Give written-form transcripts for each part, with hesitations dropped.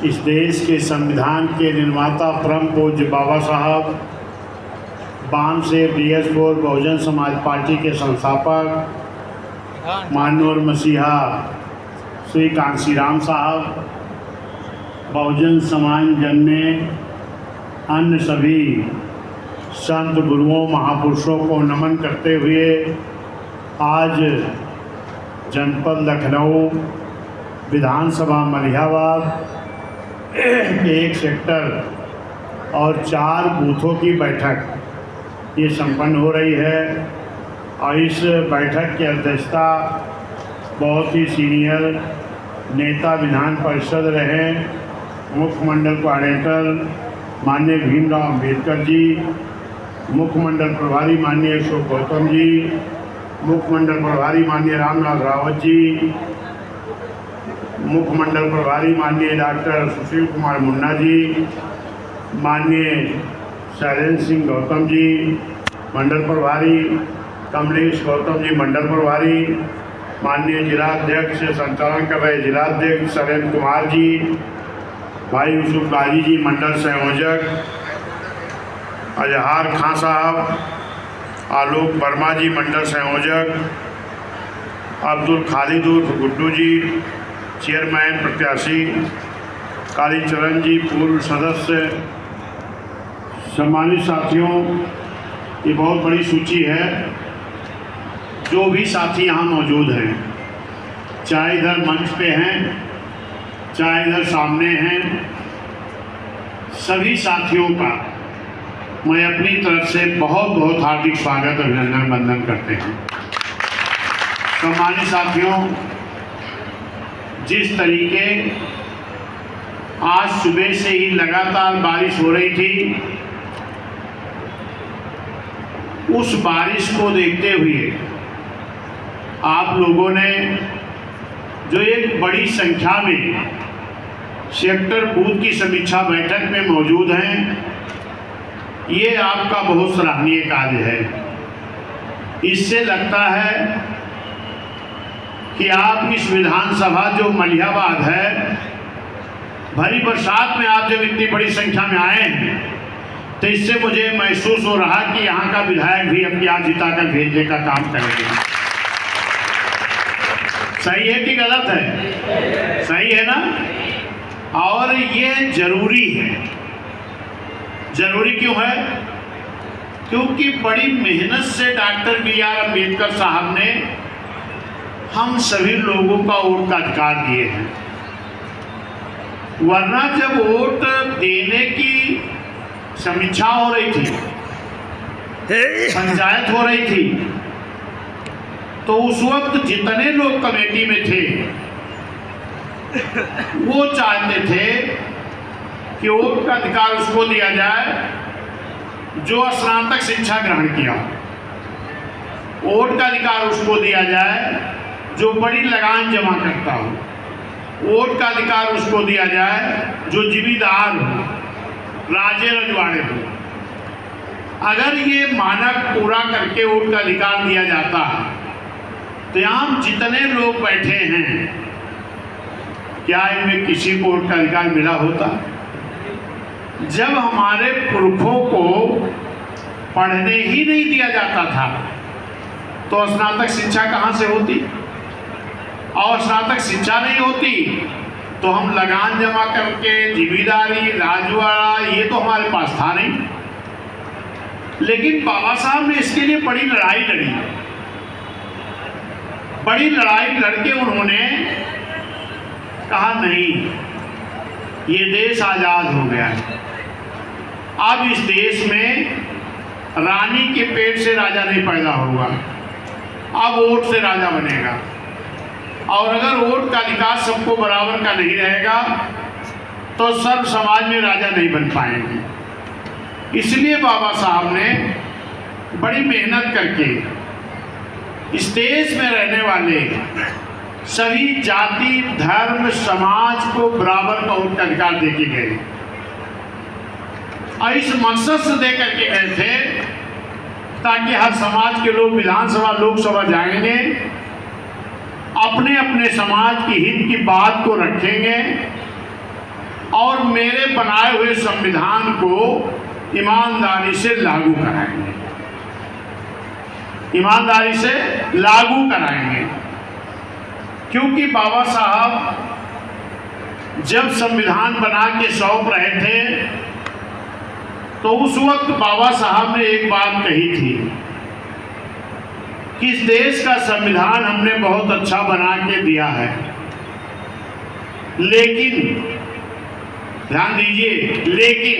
इस देश के संविधान के निर्माता परम पूज्य बाबा साहब बाम से BS4 बहुजन समाज पार्टी के संस्थापक माननीय मसीहा श्री कांशीराम साहब, बहुजन समाज जनने अन्य सभी संत गुरुओं महापुरुषों को नमन करते हुए आज जनपद लखनऊ विधानसभा मलिहाबाद के 1 सेक्टर और 4 बूथों की बैठक ये संपन्न हो रही है। और इस बैठक की अध्यक्षता बहुत ही सीनियर नेता विधान परिषद रहे मुख्यमंडल कोऑर्डिनेटर माननीय भीमराव अंबेडकर जी, मुख्यमंडल प्रभारी माननीय अशोक गौतम जी, मुख्यमंडल प्रभारी माननीय रामनाथ रावत जी, मुख्यमंडल प्रभारी माननीय डॉक्टर सुशील कुमार मुन्ना जी, माननीय शैलेंद्र सिंह गौतम जी मंडल प्रभारी, कमलेश गौतम जी मंडल प्रभारी, माननीय जिलाध्यक्ष संचालन कर रहे जिलाध्यक्ष शैलेंद्र कुमार जी, भाई यूसुफ काजी जी मंडल संयोजक, अजहार खां साहब, आलोक वर्मा जी मंडल संयोजक, अब्दुल खालिद उर्फ गुड्डू जी चेयरमैन प्रत्याशी, कालीचरण जी पूर्व सदस्य। सम्मानित साथियों, ये बहुत बड़ी सूची है। जो भी साथी यहाँ मौजूद हैं, चाहे इधर मंच पे हैं, चाहे इधर सामने हैं, सभी साथियों का मैं अपनी तरफ से बहुत बहुत हार्दिक स्वागत अभिनंदन वंदन करते हैं। सम्मानित साथियों, जिस तरीके आज सुबह से ही लगातार बारिश हो रही थी, उस बारिश को देखते हुए आप लोगों ने जो एक बड़ी संख्या में सेक्टर बूथ की समीक्षा बैठक में मौजूद हैं, ये आपका बहुत सराहनीय कार्य है। इससे लगता है कि आप इस विधानसभा जो मलिहाबाद है, भरी बरसात में आप जब इतनी बड़ी संख्या में आए हैं, तो इससे मुझे महसूस हो रहा कि यहाँ का विधायक भी अपनी आज जिताकर भेजने का काम करेंगे। सही है कि गलत है? सही है ना? और ये जरूरी है। जरूरी क्यों है? क्योंकि बड़ी मेहनत से डॉक्टर BR अम्बेडकर साहब ने हम सभी लोगों का वोट का अधिकार दिए हैं। वरना जब वोट देने की समीक्षा हो रही थी, पंचायत हो रही थी, तो उस वक्त जितने लोग कमेटी में थे वो चाहते थे कि वोट का अधिकार उसको दिया जाए जो स्नातक शिक्षा ग्रहण किया। वोट का अधिकार उसको दिया जाए जो बड़ी लगान जमा करता हो। वोट का अधिकार उसको दिया जाए जो जिम्मेदार हो, राजे रजवाड़े हो। अगर ये मानक पूरा करके वोट का अधिकार दिया जाता तो यहाँ जितने लोग बैठे हैं, क्या इनमें किसी को वोट का अधिकार मिला होता? जब हमारे पुरखों को पढ़ने ही नहीं दिया जाता था तो स्नातक शिक्षा कहाँ से होती? और स्नातक शिक्षा नहीं होती तो हम लगान जमा करके जिम्मेदारी राजवाड़ा ये तो हमारे पास था नहीं। लेकिन बाबा साहब ने इसके लिए बड़ी लड़ाई लड़ी। बड़ी लड़ाई लड़के उन्होंने कहा नहीं, ये देश आज़ाद हो गया है। अब इस देश में रानी के पेट से राजा नहीं पैदा होगा, अब वोट से राजा बनेगा। और अगर वोट का अधिकार सबको बराबर का नहीं रहेगा तो सर्व समाज में राजा नहीं बन पाएंगे। इसलिए बाबा साहब ने बड़ी मेहनत करके इस देश में रहने वाले सभी जाति धर्म समाज को बराबर का वोट का अधिकार देके गए। और इस मकसद से दे करके गए थे ताकि हर समाज के लोग विधानसभा लोकसभा जाएंगे, अपने अपने समाज की हित की बात को रखेंगे मेरे बनाए हुए संविधान को ईमानदारी से लागू कराएंगे, ईमानदारी से लागू कराएंगे। क्योंकि बाबा साहब जब संविधान बना के सौंप रहे थे तो उस वक्त बाबा साहब ने एक बात कही थी कि इस देश का संविधान हमने बहुत अच्छा बना के दिया है, लेकिन ध्यान दीजिए, लेकिन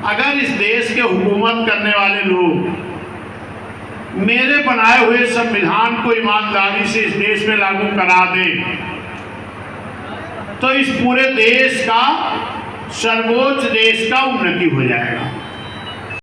अगर इस देश के हुकूमत करने वाले लोग मेरे बनाए हुए संविधान को ईमानदारी से इस देश में लागू करा दें तो इस पूरे देश का, सर्वोच्च देश का उन्नति हो जाएगा।